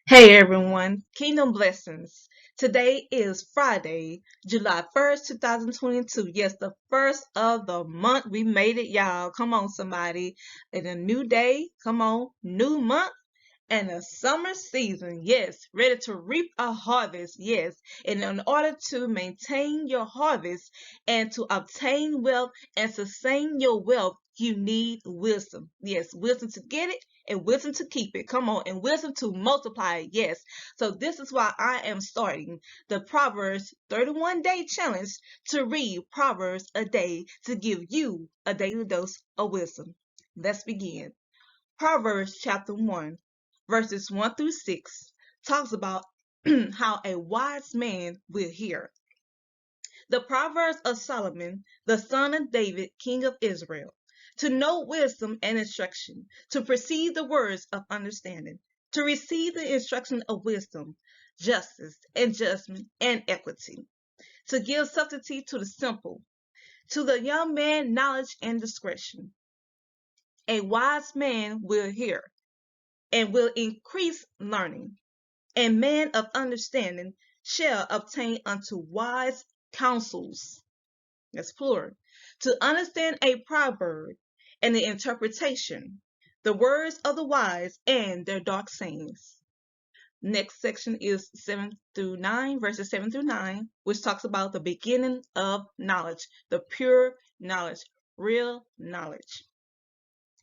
Hey everyone, Kingdom Blessings. Today is Friday, July 1st, 2022. Yes, the first of the month. We made it, y'all. Come on, somebody. And a new day. Come on, new month and a summer season. Yes, ready to reap a harvest. Yes, and in order to maintain your harvest and to obtain wealth and sustain your wealth, you need wisdom. Yes, wisdom to get it and wisdom to keep it. Come on, and wisdom to multiply it. Yes. So this is why I am starting the Proverbs 31-day challenge to read Proverbs a day to give you a daily dose of wisdom. Let's begin. Proverbs chapter 1, verses 1 through 6 talks about how a wise man will hear. The Proverbs of Solomon, the son of David, king of Israel, to know wisdom and instruction, to perceive the words of understanding, to receive the instruction of wisdom, justice and judgment and equity, to give subtlety to the simple, to the young man knowledge and discretion. A wise man will hear and will increase learning. A man of understanding shall obtain unto wise counsels. That's plural. To understand a proverb and the interpretation, the words of the wise and their dark sayings. Next section is 7 through 9, verses 7 through 9, which talks about the beginning of knowledge, the pure knowledge, real knowledge.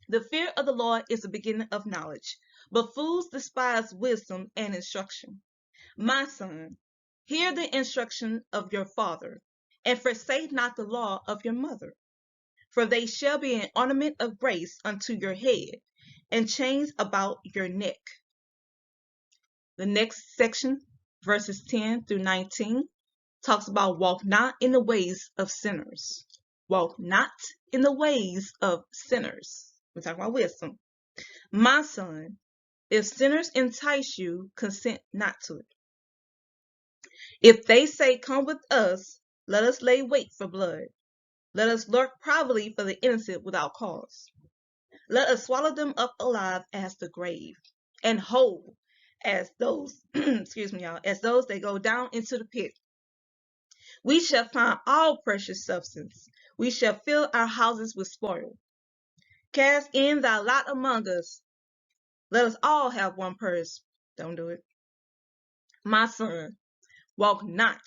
The fear of the Lord is the beginning of knowledge, but fools despise wisdom and instruction. My son, hear the instruction of your father, and forsake not the law of your mother. For they shall be an ornament of grace unto your head, and chains about your neck. The next section, verses 10 through 19, talks about walk not in the ways of sinners. Walk not in the ways of sinners. We're talking about wisdom. My son, if sinners entice you, consent not to it. If they say, come with us, let us lay wait for blood. Let us lurk privately for the innocent without cause. Let us swallow them up alive as the grave, and whole as those, excuse me, y'all, as those that go down into the pit. We shall find all precious substance. We shall fill our houses with spoil. Cast in thy lot among us. Let us all have one purse. Don't do it. My son, walk not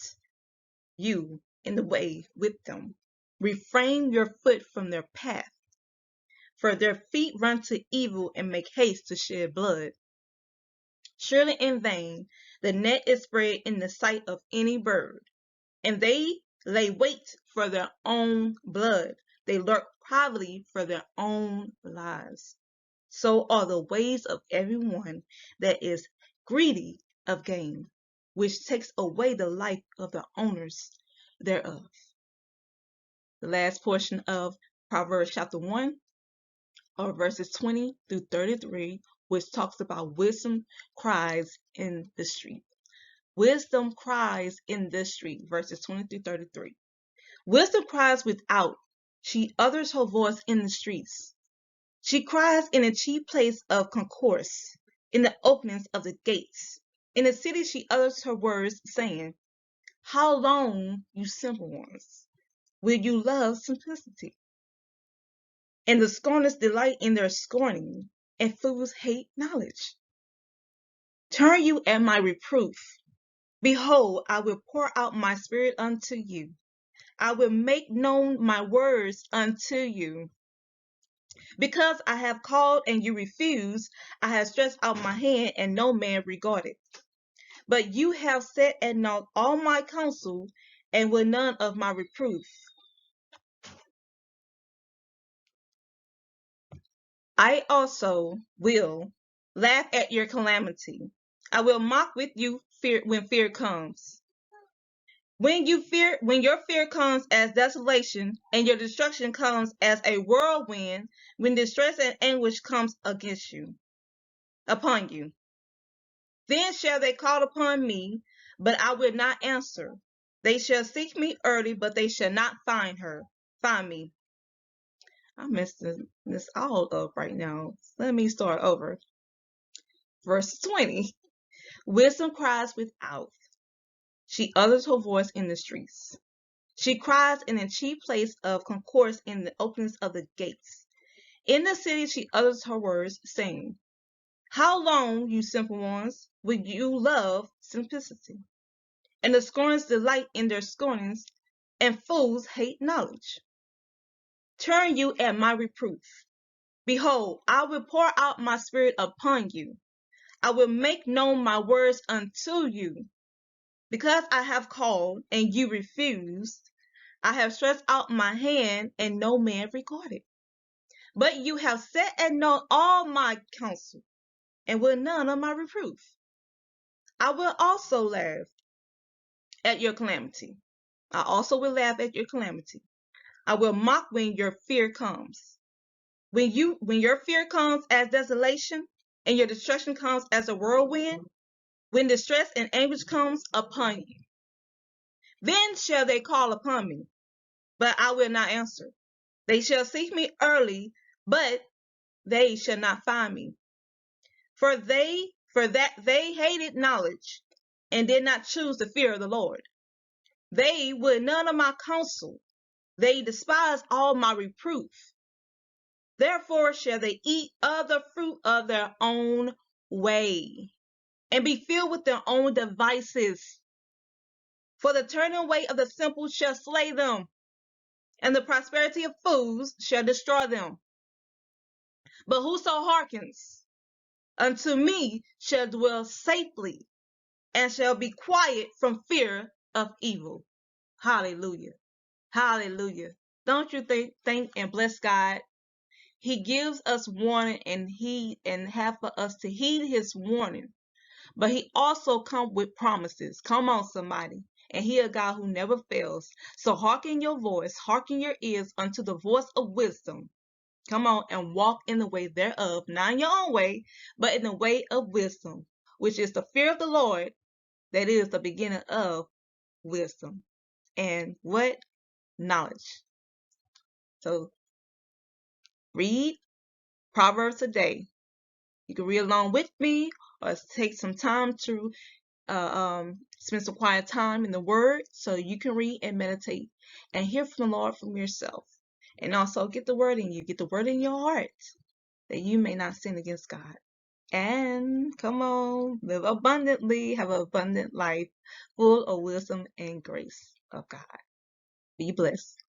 you in the way with them. Refrain your foot from their path, for their feet run to evil and make haste to shed blood. Surely in vain the net is spread in the sight of any bird, and they lay wait for their own blood. They lurk privately for their own lives. So are the ways of everyone that is greedy of gain, which takes away the life of the owners thereof. The last portion of Proverbs chapter 1 or verses 20 through 33, which talks about wisdom cries in the street. Wisdom cries in the street, verses 20 through 33. Wisdom cries without. She utters her voice in the streets. She cries in a chief place of concourse, in the openings of the gates. In the city she utters her words, saying, how long, you simple ones, will you love simplicity? And the scorners delight in their scorning, and fools hate knowledge. Turn you at my reproof. Behold, I will pour out my spirit unto you. I will make known my words unto you. Because I have called and you refuse, I have stretched out my hand and no man regarded. But you have set at naught all my counsel, and will none of my reproof. I also will laugh at your calamity. I will mock with you when fear comes. When your fear comes as desolation, and your destruction comes as a whirlwind, when distress and anguish comes upon you, then shall they call upon me, but I will not answer. They shall seek me early, but they shall not find me. I messed this all up right now. Let me start over. Verse 20. Wisdom cries without. She utters her voice in the streets. She cries in the chief place of concourse in the openings of the gates. In the city she utters her words, saying, How long, you simple ones, will you love simplicity? And the scorners delight in their scornings, and fools hate knowledge. Turn you at my reproof. Behold, I will pour out my spirit upon you. I will make known my words unto you. Because I have called, and you refused, I have stretched out my hand, and no man regarded. But you have set at naught all my counsel, and will none of my reproof. I will also laugh at your calamity. I also will laugh at your calamity. I will mock when your fear comes. When your fear comes as desolation, and your destruction comes as a whirlwind, when distress and anguish comes upon you, then shall they call upon me, but I will not answer. They shall seek me early, but they shall not find me. For that they hated knowledge, and did not choose the fear of the Lord. They would none of my counsel. They despised all my reproof. Therefore shall they eat of the fruit of their own way, and be filled with their own devices. For the turning away of the simple shall slay them, and the prosperity of fools shall destroy them. But whoso hearkens unto me shall dwell safely, and shall be quiet from fear of evil. Hallelujah. Hallelujah. Don't you thank and bless God? He gives us warning, and have for us to heed his warning. But he also comes with promises. Come on, somebody. And he a God who never fails. So hearken your voice, hearken your ears unto the voice of wisdom. Come on, and walk in the way thereof, not in your own way, but in the way of wisdom, which is the fear of the Lord, that is the beginning of wisdom. And what? Knowledge. So read Proverbs a day. You can read along with me, or take some time to spend some quiet time in the Word, so you can read and meditate and hear from the Lord from yourself. And also get the Word in you, get the Word in your heart, that you may not sin against God. And come on, live abundantly, have an abundant life full of wisdom and grace of God. Be blessed.